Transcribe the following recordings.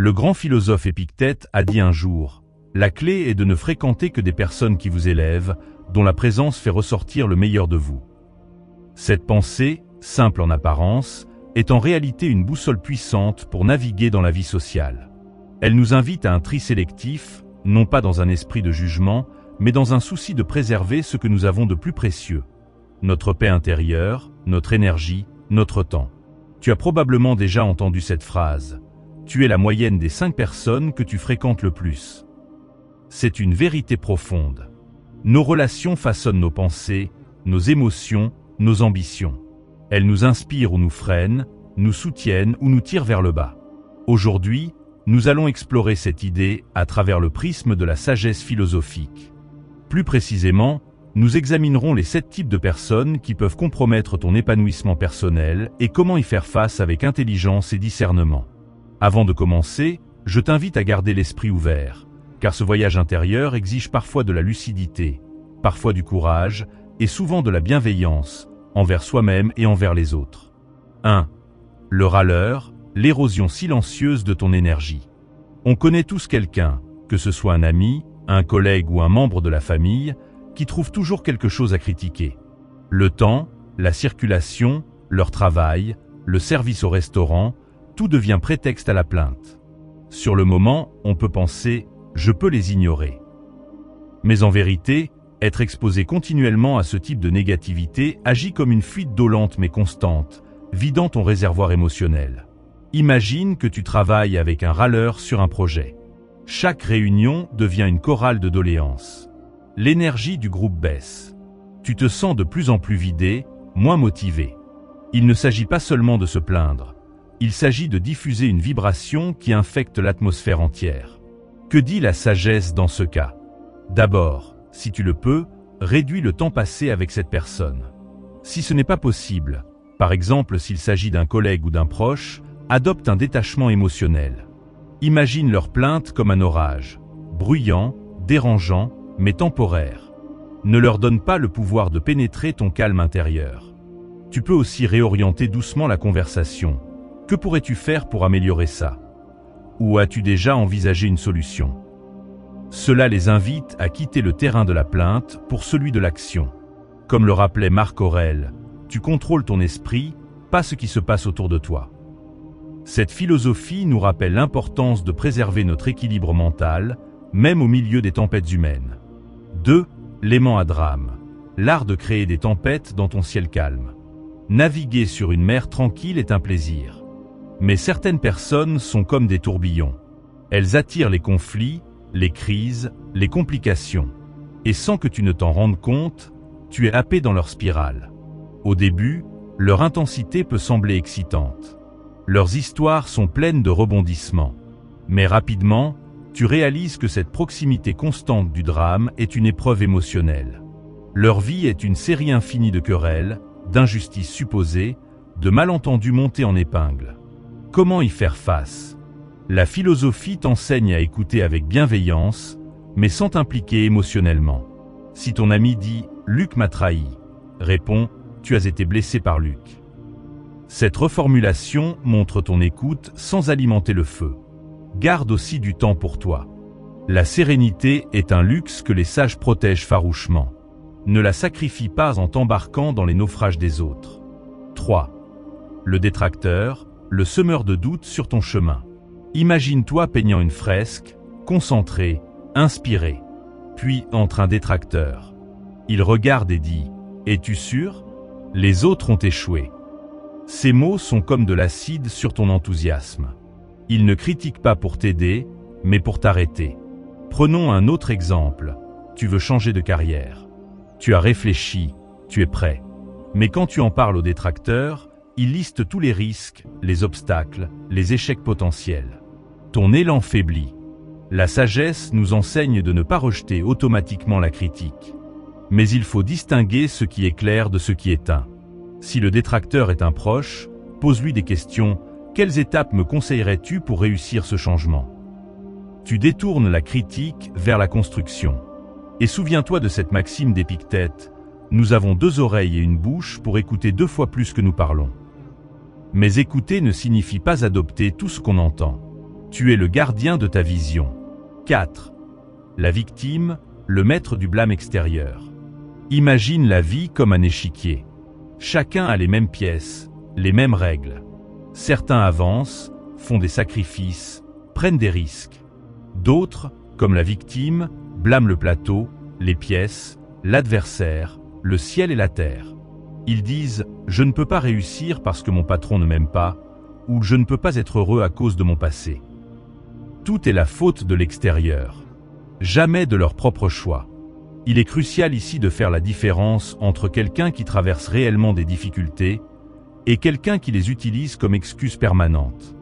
Le grand philosophe Épictète a dit un jour « La clé est de ne fréquenter que des personnes qui vous élèvent, dont la présence fait ressortir le meilleur de vous. » Cette pensée, simple en apparence, est en réalité une boussole puissante pour naviguer dans la vie sociale. Elle nous invite à un tri sélectif, non pas dans un esprit de jugement, mais dans un souci de préserver ce que nous avons de plus précieux. Notre paix intérieure, notre énergie, notre temps. Tu as probablement déjà entendu cette phrase. Tu es la moyenne des 5 personnes que tu fréquentes le plus. C'est une vérité profonde. Nos relations façonnent nos pensées, nos émotions, nos ambitions. Elles nous inspirent ou nous freinent, nous soutiennent ou nous tirent vers le bas. Aujourd'hui, nous allons explorer cette idée à travers le prisme de la sagesse philosophique. Plus précisément, nous examinerons les 7 types de personnes qui peuvent compromettre ton épanouissement personnel et comment y faire face avec intelligence et discernement. Avant de commencer, je t'invite à garder l'esprit ouvert, car ce voyage intérieur exige parfois de la lucidité, parfois du courage et souvent de la bienveillance, envers soi-même et envers les autres. 1. Le râleur, l'érosion silencieuse de ton énergie. On connaît tous quelqu'un, que ce soit un ami, un collègue ou un membre de la famille, qui trouve toujours quelque chose à critiquer. Le temps, la circulation, leur travail, le service au restaurant, tout devient prétexte à la plainte. Sur le moment, on peut penser « je peux les ignorer ». Mais en vérité, être exposé continuellement à ce type de négativité agit comme une fuite d'eau lente mais constante, vidant ton réservoir émotionnel. Imagine que tu travailles avec un râleur sur un projet. Chaque réunion devient une chorale de doléances. L'énergie du groupe baisse. Tu te sens de plus en plus vidé, moins motivé. Il ne s'agit pas seulement de se plaindre. Il s'agit de diffuser une vibration qui infecte l'atmosphère entière. Que dit la sagesse dans ce cas? D'abord, si tu le peux, réduis le temps passé avec cette personne. Si ce n'est pas possible, par exemple s'il s'agit d'un collègue ou d'un proche, adopte un détachement émotionnel. Imagine leur plainte comme un orage, bruyant, dérangeant, mais temporaire. Ne leur donne pas le pouvoir de pénétrer ton calme intérieur. Tu peux aussi réorienter doucement la conversation. Que pourrais-tu faire pour améliorer ça? Ou as-tu déjà envisagé une solution? Cela les invite à quitter le terrain de la plainte pour celui de l'action. Comme le rappelait Marc Aurèle, tu contrôles ton esprit, pas ce qui se passe autour de toi. Cette philosophie nous rappelle l'importance de préserver notre équilibre mental, même au milieu des tempêtes humaines. 2. L'aimant à drame. L'art de créer des tempêtes dans ton ciel calme. Naviguer sur une mer tranquille est un plaisir. Mais certaines personnes sont comme des tourbillons. Elles attirent les conflits, les crises, les complications. Et sans que tu ne t'en rendes compte, tu es happé dans leur spirale. Au début, leur intensité peut sembler excitante. Leurs histoires sont pleines de rebondissements. Mais rapidement, tu réalises que cette proximité constante du drame est une épreuve émotionnelle. Leur vie est une série infinie de querelles, d'injustices supposées, de malentendus montés en épingle. Comment y faire face? La philosophie t'enseigne à écouter avec bienveillance, mais sans t'impliquer émotionnellement. Si ton ami dit « Luc m'a trahi », réponds « Tu as été blessé par Luc ». Cette reformulation montre ton écoute sans alimenter le feu. Garde aussi du temps pour toi. La sérénité est un luxe que les sages protègent farouchement. Ne la sacrifie pas en t'embarquant dans les naufrages des autres. 3. Le détracteur, le semeur de doutes sur ton chemin. Imagine-toi peignant une fresque, concentré, inspiré. Puis entre un détracteur. Il regarde et dit « Es-tu sûr? Les autres ont échoué. » Ces mots sont comme de l'acide sur ton enthousiasme. Ils ne critiquent pas pour t'aider, mais pour t'arrêter. Prenons un autre exemple. Tu veux changer de carrière. Tu as réfléchi, tu es prêt. Mais quand tu en parles au détracteur, il liste tous les risques, les obstacles, les échecs potentiels. Ton élan faiblit. La sagesse nous enseigne de ne pas rejeter automatiquement la critique. Mais il faut distinguer ce qui est clair de ce qui est teint. Si le détracteur est un proche, pose-lui des questions. Quelles étapes me conseillerais-tu pour réussir ce changement? Tu détournes la critique vers la construction. Et souviens-toi de cette maxime d'Épictète, nous avons 2 oreilles et une bouche pour écouter 2 fois plus que nous parlons. Mais écouter ne signifie pas adopter tout ce qu'on entend. Tu es le gardien de ta vision. 4. La victime, le maître du blâme extérieur. Imagine la vie comme un échiquier. Chacun a les mêmes pièces, les mêmes règles. Certains avancent, font des sacrifices, prennent des risques. D'autres, comme la victime, blâment le plateau, les pièces, l'adversaire, le ciel et la terre. Ils disent « Je ne peux pas réussir parce que mon patron ne m'aime pas » ou « Je ne peux pas être heureux à cause de mon passé ». Tout est la faute de l'extérieur, jamais de leur propre choix. Il est crucial ici de faire la différence entre quelqu'un qui traverse réellement des difficultés et quelqu'un qui les utilise comme excuse permanente.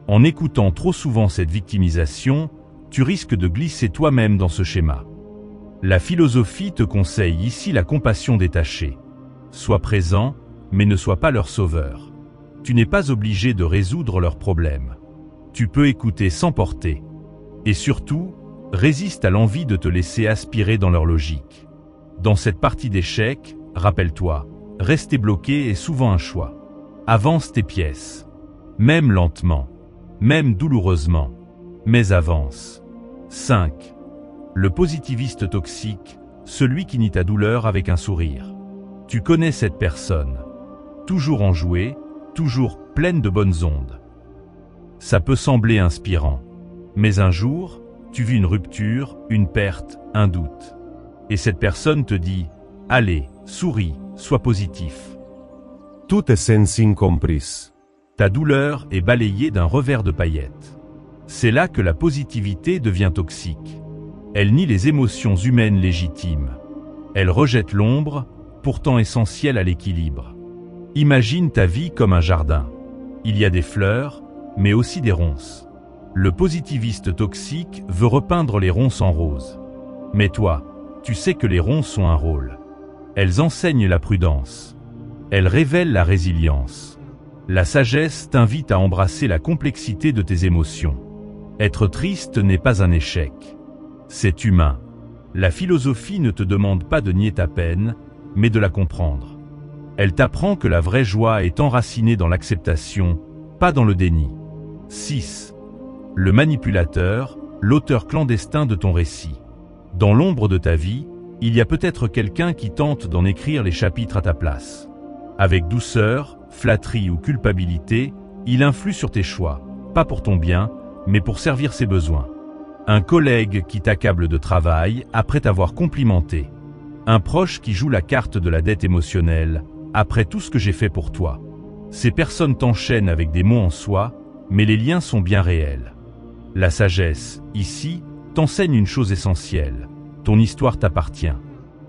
En écoutant trop souvent cette victimisation, tu risques de glisser toi-même dans ce schéma. La philosophie te conseille ici la compassion détachée. Sois présent, mais ne sois pas leur sauveur. Tu n'es pas obligé de résoudre leurs problèmes. Tu peux écouter sans porter. Et surtout, résiste à l'envie de te laisser aspirer dans leur logique. Dans cette partie d'échecs, rappelle-toi, rester bloqué est souvent un choix. Avance tes pièces. Même lentement. Même douloureusement. Mais avance. 5. Le positiviste toxique, celui qui nie ta douleur avec un sourire. Tu connais cette personne. Toujours enjouée, toujours pleine de bonnes ondes. Ça peut sembler inspirant. Mais un jour, tu vis une rupture, une perte, un doute. Et cette personne te dit « Allez, souris, sois positif ». Tu te sens incompris. Ta douleur est balayée d'un revers de paillettes. C'est là que la positivité devient toxique. Elle nie les émotions humaines légitimes. Elle rejette l'ombre, pourtant essentielle à l'équilibre. Imagine ta vie comme un jardin. Il y a des fleurs, mais aussi des ronces. Le positiviste toxique veut repeindre les ronces en rose. Mais toi, tu sais que les ronces ont un rôle. Elles enseignent la prudence. Elles révèlent la résilience. La sagesse t'invite à embrasser la complexité de tes émotions. Être triste n'est pas un échec. C'est humain. La philosophie ne te demande pas de nier ta peine, mais de la comprendre. Elle t'apprend que la vraie joie est enracinée dans l'acceptation, pas dans le déni. 6. Le manipulateur, l'auteur clandestin de ton récit. Dans l'ombre de ta vie, il y a peut-être quelqu'un qui tente d'en écrire les chapitres à ta place. Avec douceur, flatterie ou culpabilité, il influe sur tes choix, pas pour ton bien, mais pour servir ses besoins. Un collègue qui t'accable de travail après t'avoir complimenté. Un proche qui joue la carte de la dette émotionnelle, après tout ce que j'ai fait pour toi. Ces personnes t'enchaînent avec des mots en soi, mais les liens sont bien réels. La sagesse, ici, t'enseigne une chose essentielle. Ton histoire t'appartient.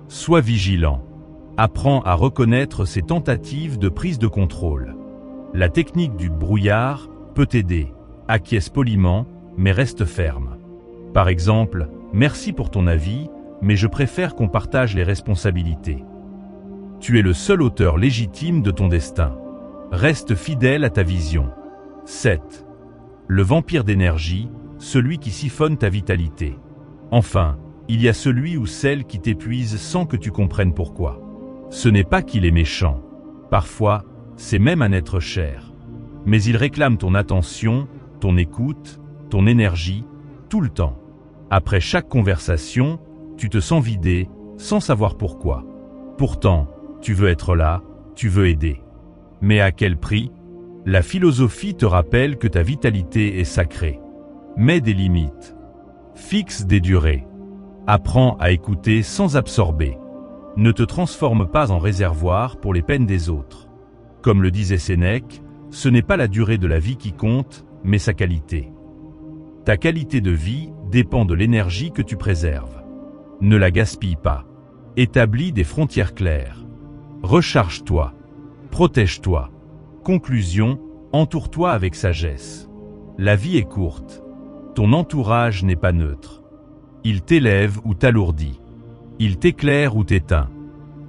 Sois vigilant. Apprends à reconnaître ces tentatives de prise de contrôle. La technique du brouillard peut t'aider. Acquiesce poliment, mais reste ferme. Par exemple, merci pour ton avis, mais je préfère qu'on partage les responsabilités. Tu es le seul auteur légitime de ton destin. Reste fidèle à ta vision. 7. Le vampire d'énergie, celui qui siphonne ta vitalité. Enfin, il y a celui ou celle qui t'épuise sans que tu comprennes pourquoi. Ce n'est pas qu'il est méchant. Parfois, c'est même un être cher. Mais il réclame ton attention, ton écoute, ton énergie, tout le temps. Après chaque conversation, tu te sens vidé, sans savoir pourquoi. Pourtant, tu veux être là, tu veux aider. Mais à quel prix? La philosophie te rappelle que ta vitalité est sacrée. Mets des limites. Fixe des durées. Apprends à écouter sans absorber. Ne te transforme pas en réservoir pour les peines des autres. Comme le disait Sénèque, ce n'est pas la durée de la vie qui compte, mais sa qualité. Ta qualité de vie dépend de l'énergie que tu préserves. Ne la gaspille pas. Établis des frontières claires. Recharge-toi. Protège-toi. Conclusion, entoure-toi avec sagesse. La vie est courte. Ton entourage n'est pas neutre. Il t'élève ou t'alourdit. Il t'éclaire ou t'éteint.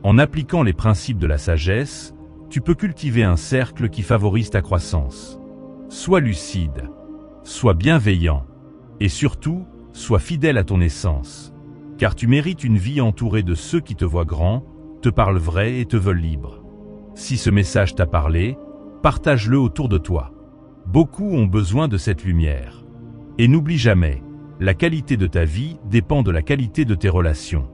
En appliquant les principes de la sagesse, tu peux cultiver un cercle qui favorise ta croissance. Sois lucide. Sois bienveillant. Et surtout, sois fidèle à ton essence. Car tu mérites une vie entourée de ceux qui te voient grand, te parlent vrai et te veulent libre. Si ce message t'a parlé, partage-le autour de toi. Beaucoup ont besoin de cette lumière. Et n'oublie jamais, la qualité de ta vie dépend de la qualité de tes relations.